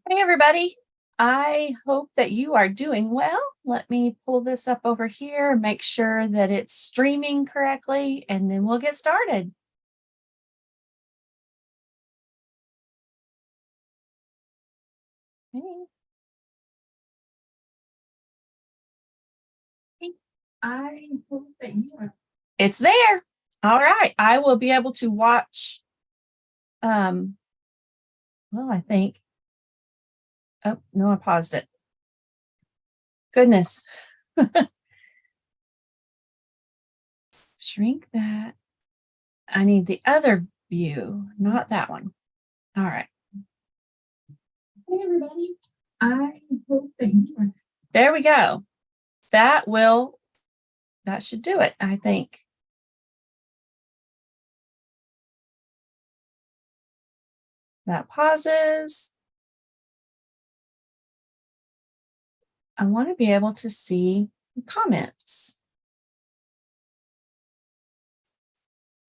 Hey, everybody. I hope that you are doing well. Let me pull this up over here, make sure that it's streaming correctly, and then we'll get started. Hey. I hope that you are. It's there. All right. I will be able to watch. Um, well, I think. Oh, no, I paused it. Goodness. Shrink that. I need the other view, not that one. All right. Hey, everybody. I hope that you are. There we go. That should do it, I think. That pauses. I want to be able to see comments.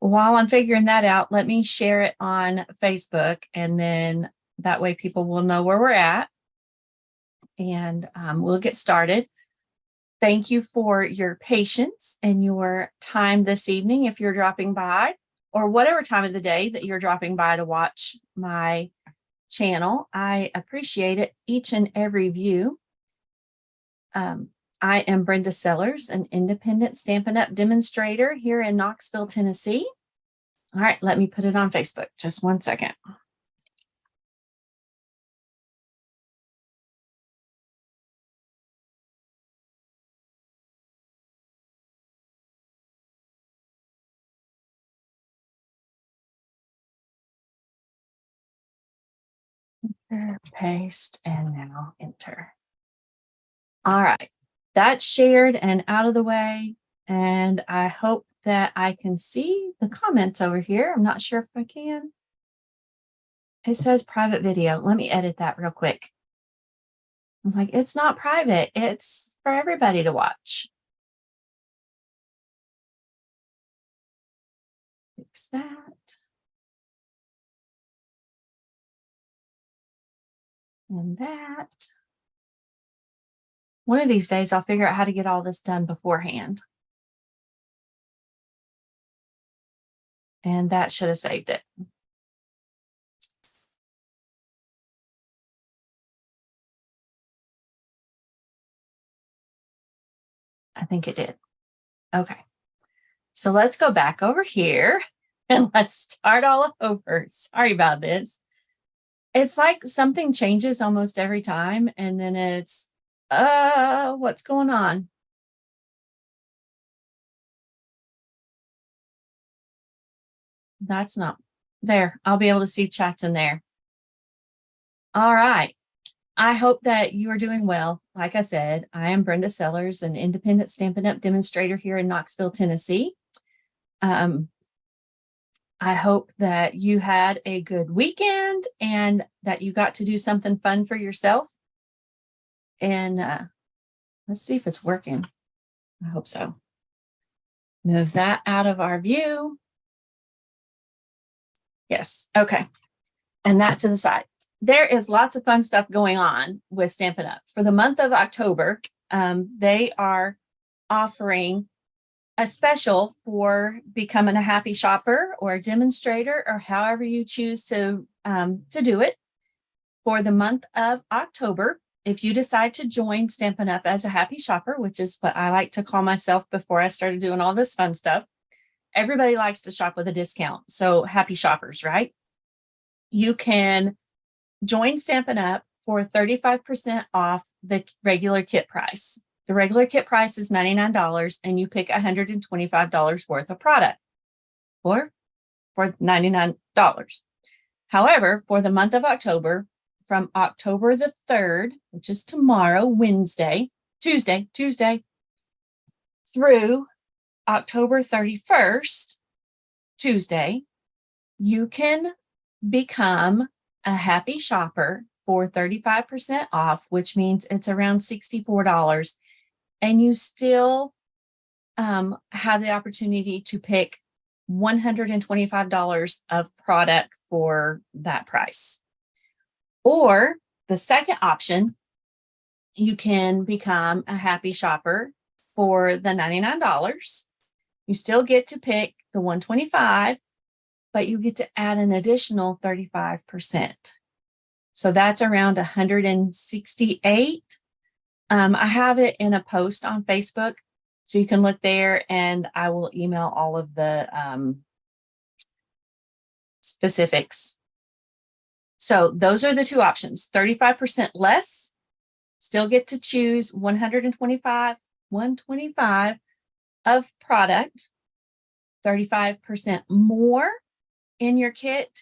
While I'm figuring that out, let me share it on Facebook, and then that way people will know where we're at, and we'll get started. Thank you for your patience and your time this evening if you're dropping by, or whatever time of the day that you're dropping by to watch my channel. I appreciate it, each and every view. I am Brenda Sellers, an independent Stampin' Up demonstrator here in Knoxville, Tennessee. All right, let me put it on Facebook. Just one second. Paste, and now enter. All right, that's shared and out of the way. And I hope that I can see the comments over here. I'm not sure if I can. It says private video. Let me edit that real quick. I was like, it's not private. It's for everybody to watch. Fix that. And that. One of these days, I'll figure out how to get all this done beforehand. And that should have saved it. I think it did. Okay. So let's go back over here and let's start all over. Sorry about this. It's like something changes almost every time, and then it's, what's going on? That's not there. I'll be able to see chats in there. All right. I hope that you are doing well. Like I said, I am Brenda Sellers, an independent Stampin' Up demonstrator here in Knoxville, Tennessee. I hope that you had a good weekend and that you got to do something fun for yourself. And let's see if it's working. I hope so. Move that out of our view. Yes. Okay. And that to the side. There is lots of fun stuff going on with Stampin' Up. For the month of October, they are offering a special for becoming a happy shopper or a demonstrator, or however you choose to do it. For the month of October, if you decide to join Stampin' Up as a happy shopper, which is what I like to call myself before I started doing all this fun stuff, everybody likes to shop with a discount. So happy shoppers, right? You can join Stampin' Up for 35% off the regular kit price. The regular kit price is $99, and you pick $125 worth of product for $99. However, for the month of October, from October the 3rd, which is tomorrow, Tuesday, through October 31st, Tuesday, you can become a happy shopper for 35% off, which means it's around $64. And you still have the opportunity to pick $125 of product for that price. Or the second option, you can become a happy shopper for the $99. You still get to pick the 125, but you get to add an additional 35%. So that's around 168. I have it in a post on Facebook, so you can look there, and I will email all of the specifics. So those are the two options: 35% less, still get to choose 125 of product, 35% more in your kit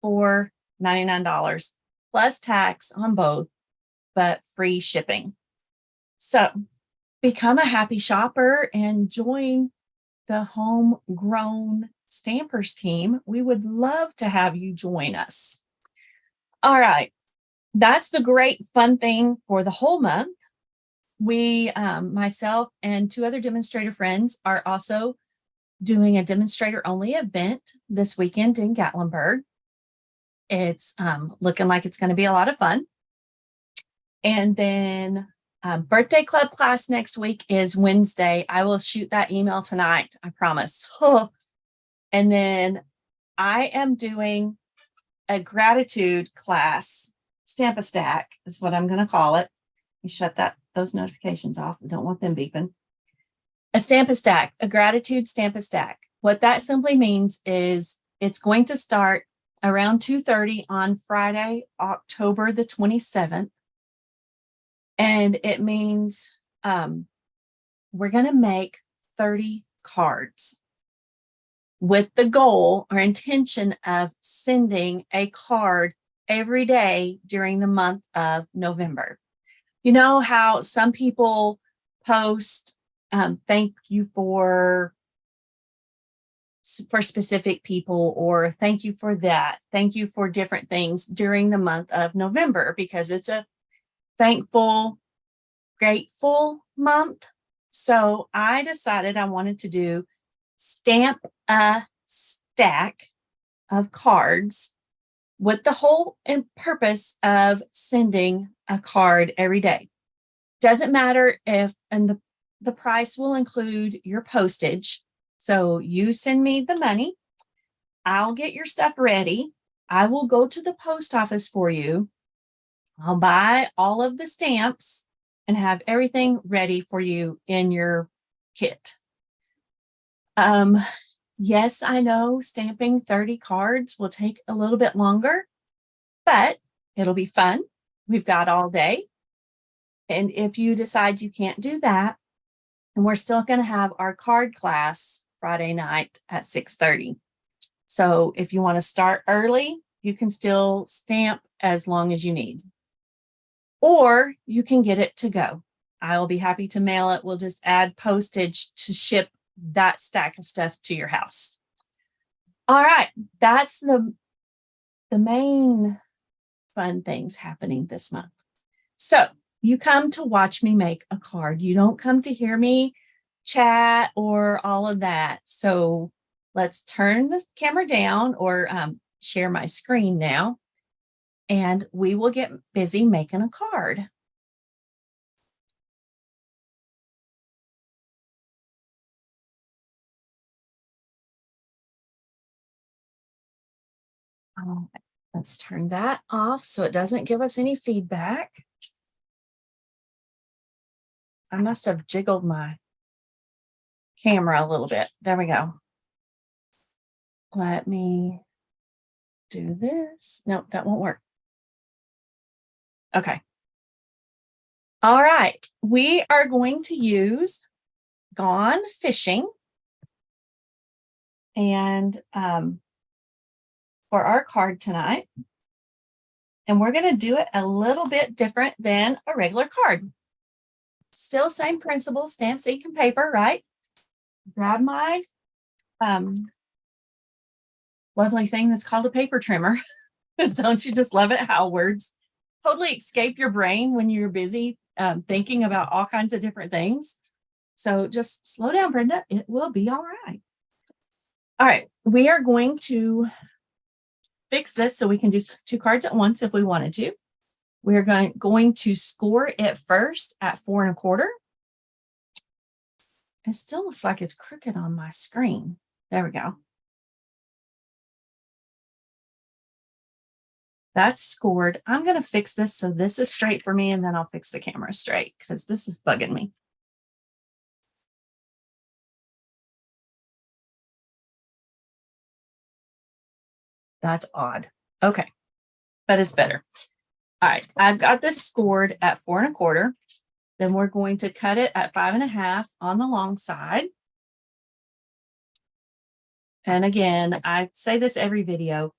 for $99 plus tax on both, but free shipping. So become a happy shopper and join the Homegrown Stampers team. We would love to have you join us. All right. That's the great fun thing for the whole month. We, myself and two other demonstrator friends, are also doing a demonstrator only event this weekend in Gatlinburg. It's looking like it's going to be a lot of fun. And then birthday club class next week is Wednesday. I will shoot that email tonight, I promise. And then I am doing a gratitude class. Stamp a Stack is what I'm going to call it. You shut those notifications off. We don't want them beeping. A Stamp a Stack, a gratitude Stamp a Stack. What that simply means is it's going to start around 2:30 on Friday, October the 27th. And it means we're going to make 30 cards with the goal or intention of sending a card every day during the month of November. You know how some people post thank you for specific people, or thank you for that, thank you for different things during the month of November, because it's a thankful, grateful month. So I decided I wanted to do Stamp a Stack of cards with the whole and purpose of sending a card every day. Doesn't matter if, and the price will include your postage. So you send me the money, I'll get your stuff ready. I will go to the post office for you. I'll buy all of the stamps and have everything ready for you in your kit. Yes, I know stamping 30 cards will take a little bit longer, but it'll be fun. We've got all day. And if you decide you can't do that, and we're still going to have our card class Friday night at 6:30. So if you want to start early, you can still stamp as long as you need. Or you can get it to go. I'll be happy to mail it. We'll just add postage to ship that stack of stuff to your house. All right, that's the main fun things happening this month. So you come to watch me make a card. You don't come to hear me chat or all of that. So let's turn the camera down, or share my screen now, and we will get busy making a card. All right, let's turn that off so it doesn't give us any feedback. I must have jiggled my camera a little bit. There we go. Let me do this. No, that won't work. Okay. All right. We are going to use Gone Fishing. And for our card tonight. And we're going to do it a little bit different than a regular card. Still same principle, stamps, ink, and paper, right? Grab my lovely thing that's called a paper trimmer. Don't you just love it how words totally escape your brain when you're busy thinking about all kinds of different things? So just slow down, Brenda. It will be all right. All right, we are going to fix this so we can do 2 cards at once if we wanted to. We're going to score it first at 4 1/4. It still looks like it's crooked on my screen. There we go. That's scored. I'm going to fix this so this is straight for me, and then I'll fix the camera straight because this is bugging me. That's odd. Okay, but it's better. All right, I've got this scored at 4 1/4. Then we're going to cut it at 5 1/2 on the long side. And again, I say this every video.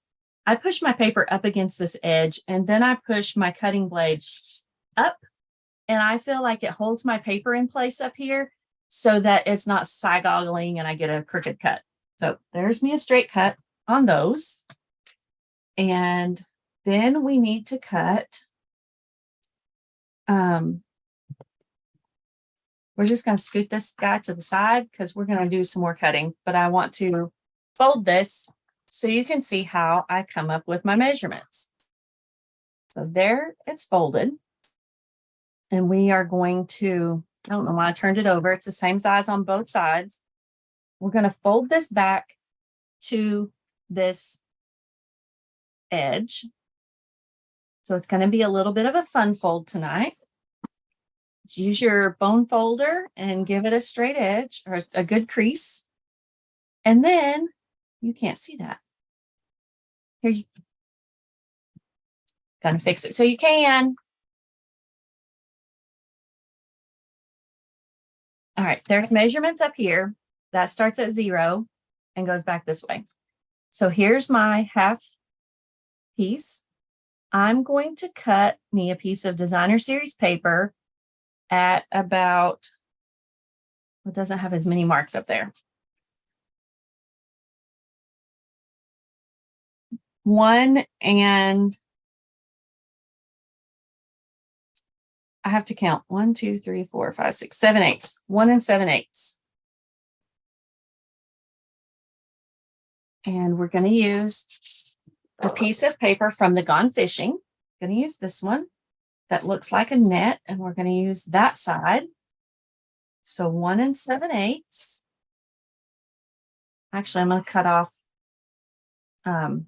I push my paper up against this edge, and then I push my cutting blade up, and I feel like it holds my paper in place up here so that it's not side-goggling and I get a crooked cut. So there's me a straight cut on those. And then we need to cut. We're just going to scoot this guy to the side because we're going to do some more cutting, but I want to fold this so you can see how I come up with my measurements. So there it's folded. And we are going to, I don't know why I turned it over. It's the same size on both sides. We're going to fold this back to this edge. So it's going to be a little bit of a fun fold tonight. Just use your bone folder and give it a straight edge or a good crease. And then you can't see that. Here you gonna fix it so you can. All right, there's measurements up here. That starts at 0 and goes back this way. So here's my half piece. I'm going to cut me a piece of designer series paper at about, it doesn't have as many marks up there. 1 and I have to count 1, 2, 3, 4, 5, 6, 7 eighths. 1 and 7/8. And we're going to use a piece of paper from the Gone Fishing. I'm going to use this one that looks like a net, and we're going to use that side. So 1 and 7/8. Actually, I'm going to cut off 5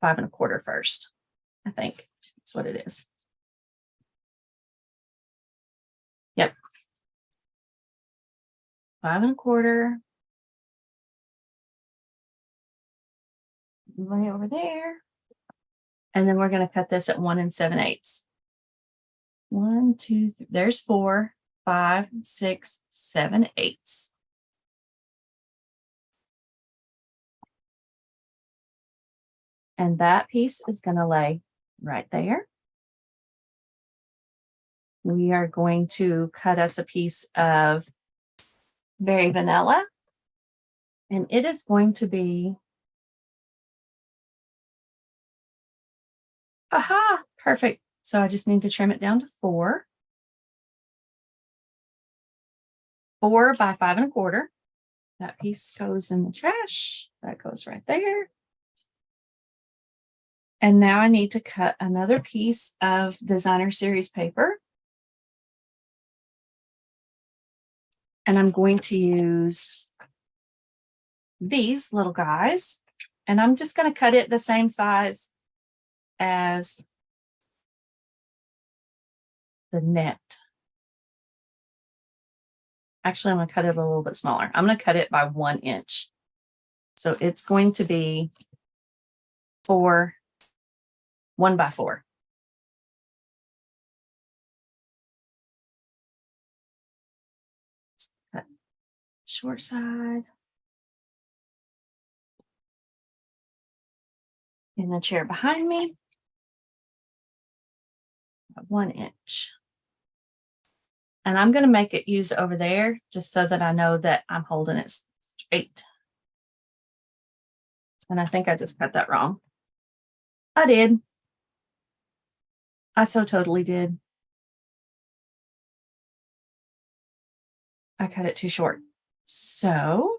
1/4 first. I think that's what it is. Yep. 5 1/4. Lay over there. And then we're going to cut this at 1 and 7/8. 1, 2, 3. There's 4, 5, 6, 7 eighths. And that piece is going to lay right there. We are going to cut us a piece of Berry Vanilla. And it is going to be, aha, perfect. So I just need to trim it down to 4. 4 by 5 1/4. That piece goes in the trash. That goes right there. And now I need to cut another piece of designer series paper. And I'm going to use these little guys. And I'm just going to cut it the same size as the net. Actually, I'm going to cut it a little bit smaller. I'm going to cut it by 1 inch. So it's going to be 1 by 4. Cut short side. In the chair behind me. 1 inch. And I'm going to make it use over there just so that I know that I'm holding it straight. And I think I just cut that wrong. I did. I so totally did. I cut it too short. So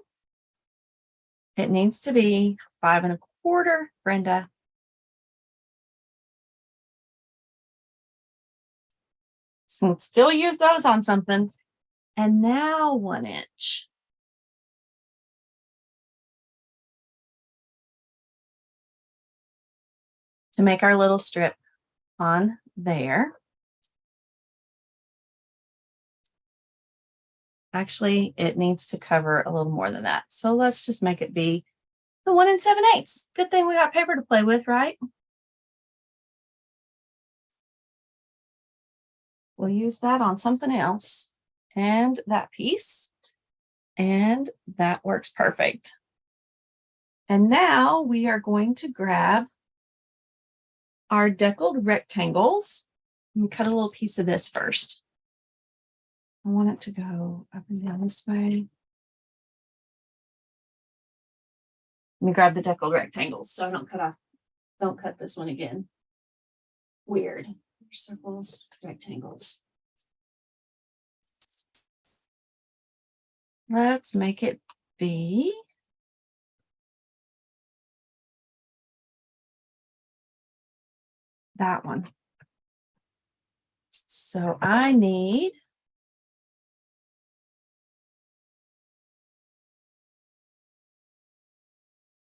it needs to be 5 1/4, Brenda. So still use those on something. And now 1 inch. To make our little strip on there. Actually, it needs to cover a little more than that. So let's just make it be the 1 7/8. Good thing we got paper to play with, right? We'll use that on something else and that piece. And that works perfect. And now we are going to grab our deckled rectangles and cut a little piece of this first. I want it to go up and down this way. Let me grab the deckled rectangles so I don't cut this one again. Weird. Circles, rectangles. Let's make it be that one. So I need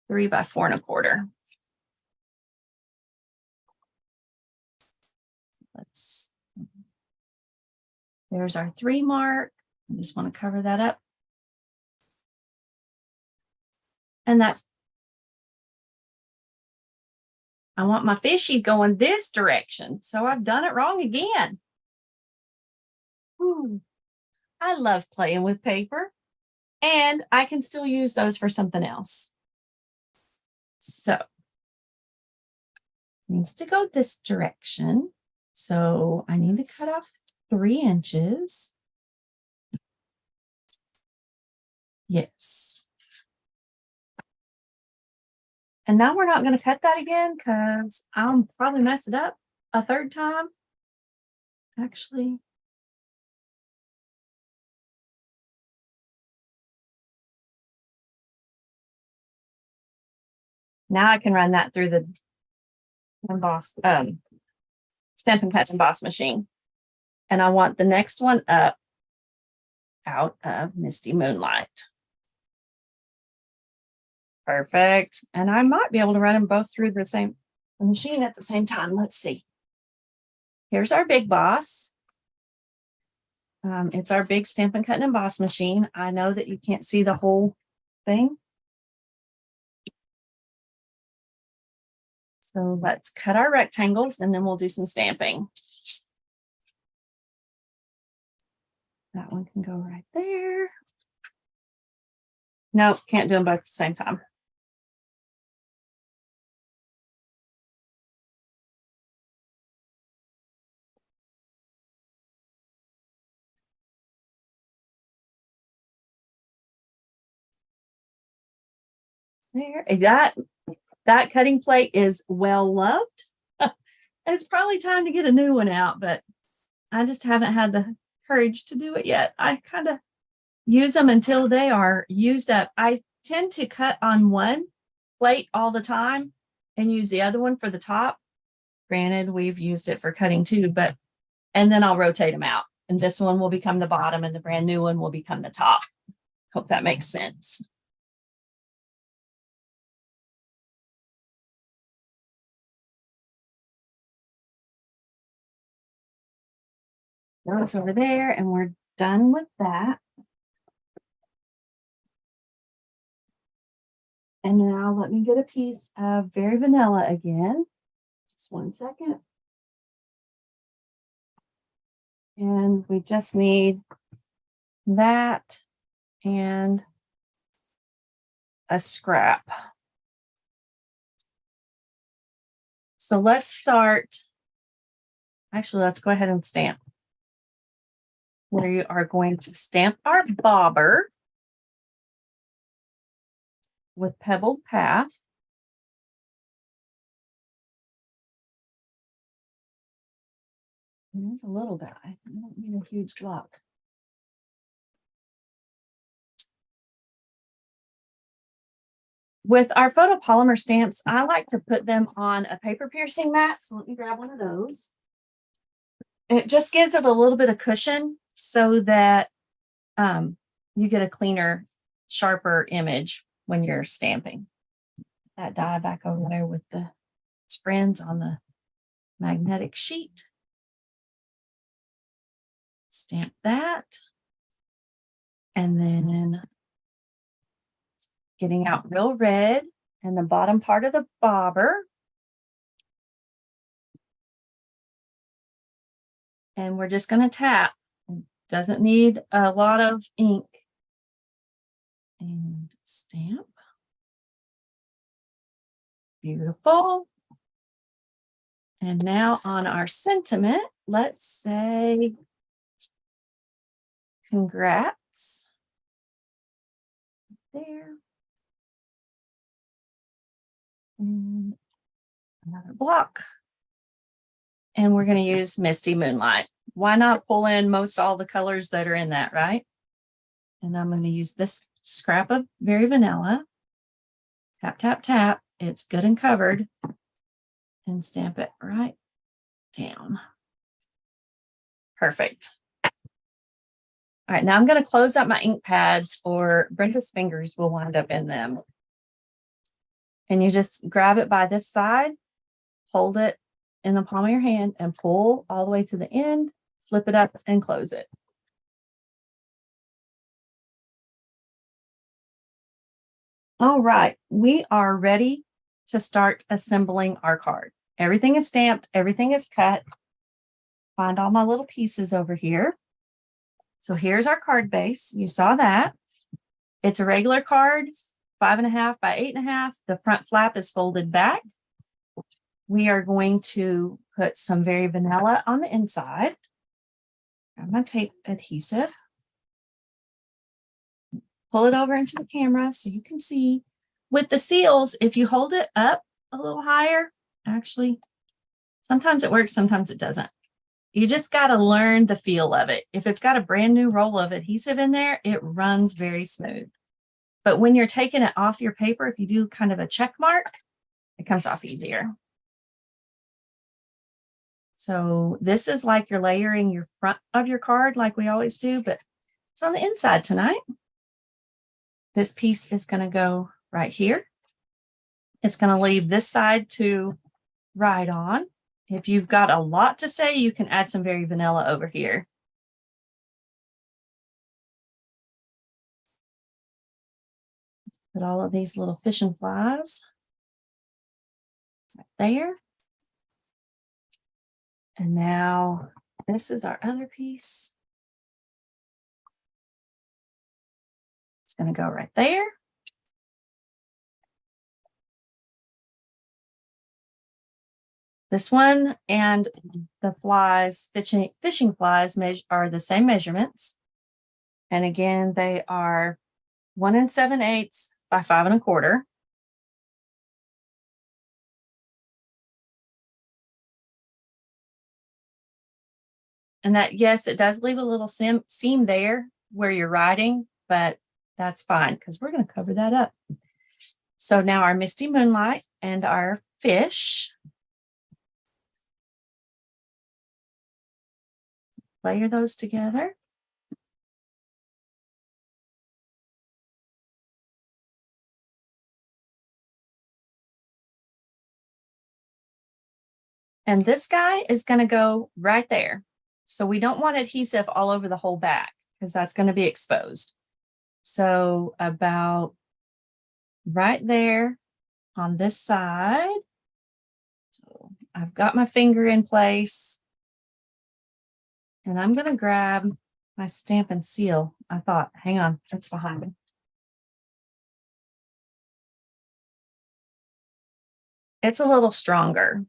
3 by 4 1/4. There's our 3 mark. I just want to cover that up. And I want my fishies going this direction. So I've done it wrong again. Ooh, I love playing with paper, and I can still use those for something else. So it needs to go this direction. So I need to cut off 3 inches. Yes. And now we're not going to cut that again because I'll probably mess it up a 3rd time. Actually, now I can run that through the Stampin' Cut Emboss machine. And I want the next one up out of Misty Moonlight. Perfect. And I might be able to run them both through the machine at the same time. Let's see. Here's our big boss. It's our big Stampin' Cut and Emboss machine. I know that you can't see the whole thing. So let's cut our rectangles and then we'll do some stamping. That one can go right there. No, can't do them both at the same time. There, that cutting plate is well loved. It's probably time to get a new one out, but I just haven't had the courage to do it yet. I kind of use them until they are used up. I tend to cut on one plate all the time and use the other one for the top. Granted, we've used it for cutting too, and then I'll rotate them out. And this one will become the bottom and the brand new one will become the top. Hope that makes sense. Those over there, and we're done with that. And now let me get a piece of Very Vanilla again. Just 1 second. And we just need that and a scrap. So let's start. Actually, let's go ahead and stamp. We are going to stamp our bobber with Pebbled Path. There's a little guy. I don't need a huge block. With our photopolymer stamps, I like to put them on a paper piercing mat. So let me grab one of those. It just gives it a little bit of cushion so that you get a cleaner, sharper image when you're stamping. That die back over there with the friends on the magnetic sheet. Stamp that. And then getting out real red and the bottom part of the bobber. And we're just going to tap. It doesn't need a lot of ink. And stamp. Beautiful. And now on our sentiment, let's say, congrats. There. And another block. And we're going to use Misty Moonlight. Why not pull in most all the colors that are in that, right? And I'm going to use this scrap of Very Vanilla. Tap, tap, tap. It's good and covered. And stamp it right down. Perfect. All right, now I'm going to close up my ink pads or Brenda's fingers will wind up in them. And you just grab it by this side, hold it in the palm of your hand and pull all the way to the end, flip it up and close it. All right, we are ready to start assembling our card. Everything is stamped, everything is cut. Find all my little pieces over here. So here's our card base. You saw that. It's a regular card, 5.5 by 8.5. The front flap is folded back. We are going to put some Very Vanilla on the inside. Grab my tape adhesive. Pull it over into the camera so you can see. With the seals, if you hold it up a little higher, actually, sometimes it works, sometimes it doesn't. You just got to learn the feel of it. If it's got a brand new roll of adhesive in there, it runs very smooth. But when you're taking it off your paper, if you do kind of a check mark, it comes off easier. So this is like you're layering your front of your card like we always do, but it's on the inside tonight. This piece is going to go right here. It's going to leave this side to write on. If you've got a lot to say, you can add some Very Vanilla over here. Let's put all of these little fishing flies right there. And now this is our other piece. It's going to go right there. This one and the flies, fishing flies are the same measurements. And again, they are 1 7/8 by 5 1/4. And that, yes, it does leave a little seam there where you're writing, but that's fine because we're going to cover that up. So now our Misty Moonlight and our fish. Layer those together. And this guy is going to go right there. So we don't want adhesive all over the whole back because that's going to be exposed. So about right there on this side. So I've got my finger in place. And I'm going to grab my stamp and seal. I thought, hang on, that's behind me. It's a little stronger.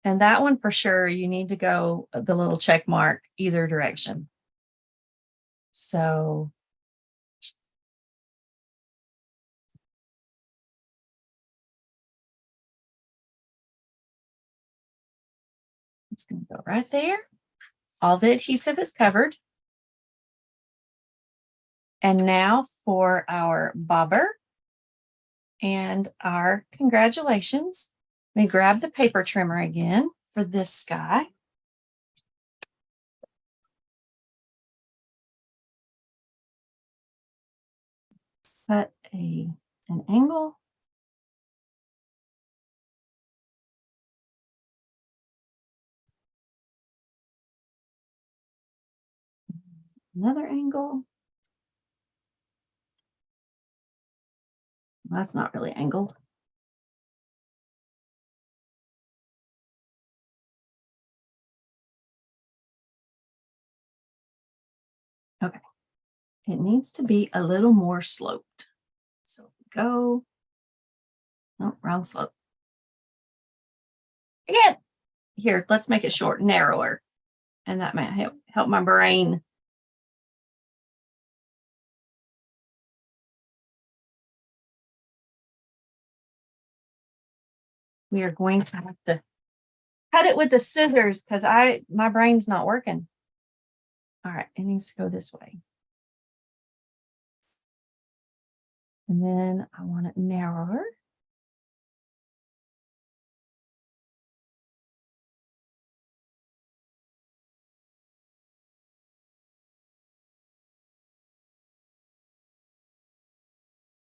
And that one for sure, you need to go the little check mark either direction. So it's going to go right there. All the adhesive is covered. And now for our bobber. and our congratulations. Let me grab the paper trimmer again for this guy. Cut an angle. Another angle. That's not really angled. Okay. It needs to be a little more sloped. So go. No, wrong slope. Again, here, let's make it short, narrower. And that might help my brain. We are going to have to cut it with the scissors because my brain's not working. All right, it needs to go this way. And then I want it narrower.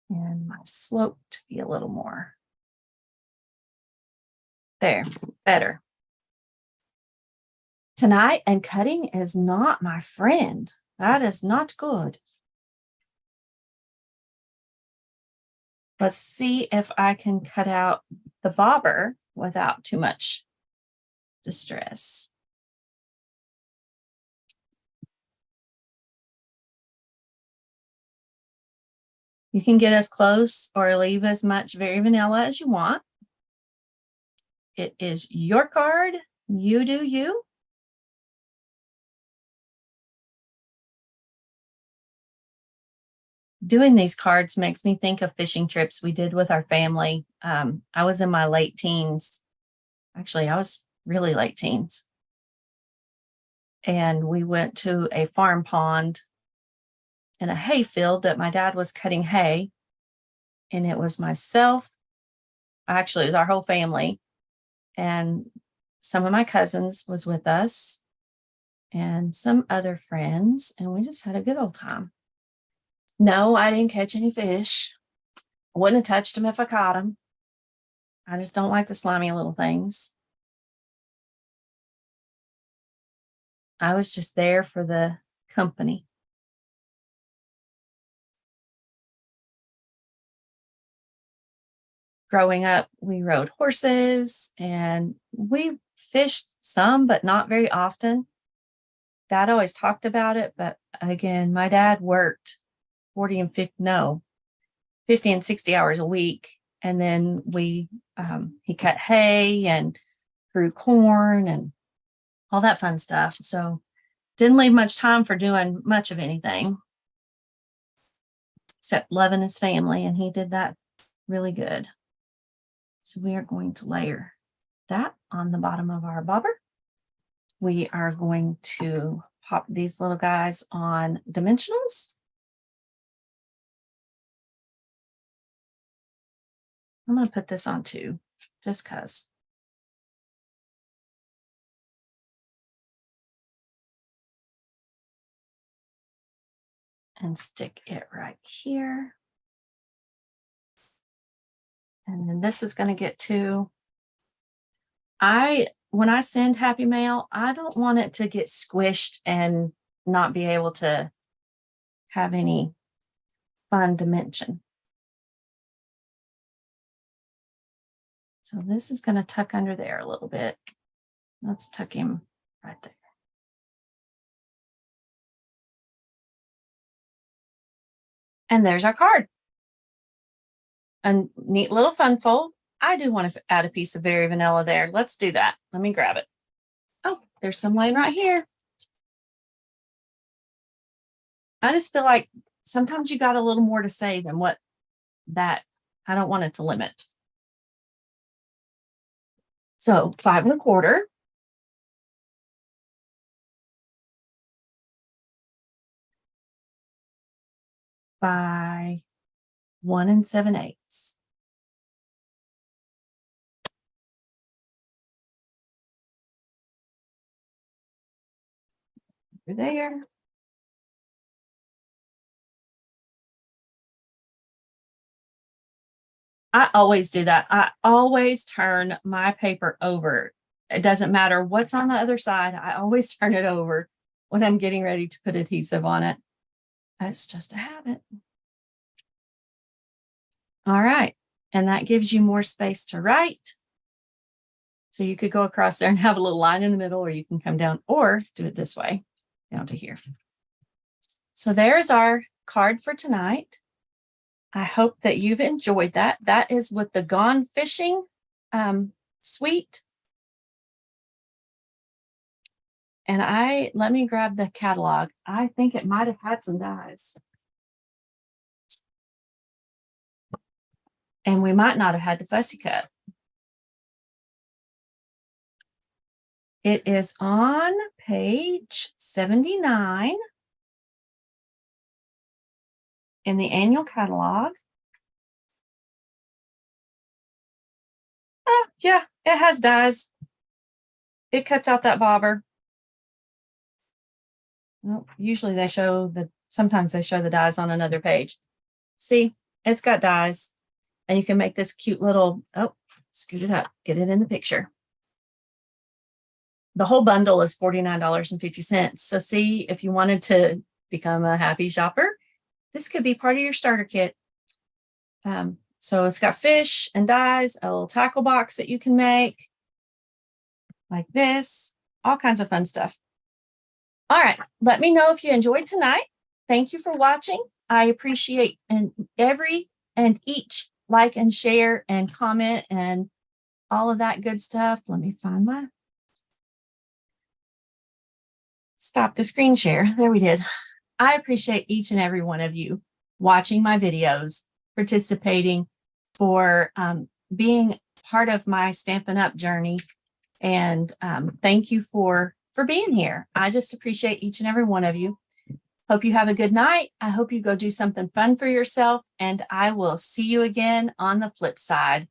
And my slope to be a little more. There, better. Tonight and cutting is not my friend. That is not good. Let's see if I can cut out the bobber without too much distress. You can get as close or leave as much very vanilla as you want. It is your card. You do you. Doing these cards makes me think of fishing trips we did with our family. I was in my late teens. Actually, I was really late teens. And we went to a farm pond in a hay field that my dad was cutting hay. And it was myself. Actually, it was our whole family. And some of my cousins was with us and some other friends. And we just had a good old time. No, I didn't catch any fish. I wouldn't have touched them if I caught them. I just don't like the slimy little things. I was just there for the company. Growing up, we rode horses and we fished some, but not very often. Dad always talked about it, but again, my dad worked 50 and 60 hours a week. And then he cut hay and grew corn and all that fun stuff. So didn't leave much time for doing much of anything except loving his family. And he did that really good. So we are going to layer that on the bottom of our bobber. We are going to pop these little guys on dimensionals. I'm going to put this on 2, just because. And stick it right here. And then this is going to get 2. When I send Happy Mail, I don't want it to get squished and not be able to have any fun dimension. So this is going to tuck under there a little bit. Let's tuck him right there. And there's our card. A neat little fun fold. I do want to add a piece of Very Vanilla there. Let's do that. Let me grab it. Oh, there's some laying right here. I just feel like sometimes you got a little more to say than what that, I don't want it to limit. So 5 1/4. By 1 7/8. Over there. I always do that. I always turn my paper over. It doesn't matter what's on the other side. I always turn it over when I'm getting ready to put adhesive on it. It's just a habit. All right. And that gives you more space to write. So you could go across there and have a little line in the middle, or you can come down or do it this way down to here. So there's our card for tonight. I hope that you've enjoyed that. That is with the Gone Fishing suite. And let me grab the catalog. I think it might have had some dies. And we might not have had the fussy cut. It is on page 79 in the annual catalog. Yeah, it has dies. It cuts out that bobber. Well, usually sometimes they show the dies on another page. See, it's got dies. And you can make this cute little, scoot it up, get it in the picture. The whole bundle is $49.50. So see, if you wanted to become a happy shopper, this could be part of your starter kit. So it's got fish and dies, a little tackle box that you can make like this, all kinds of fun stuff. All right, let me know if you enjoyed tonight. Thank you for watching. I appreciate every and each like and share and comment and all of that good stuff. Let me find my stop the screen share. There we did. I appreciate each and every one of you watching my videos, participating, for being part of my Stampin' Up journey. And thank you for being here. I just appreciate each and every one of you. Hope you have a good night. I hope you go do something fun for yourself, and I will see you again on the flip side.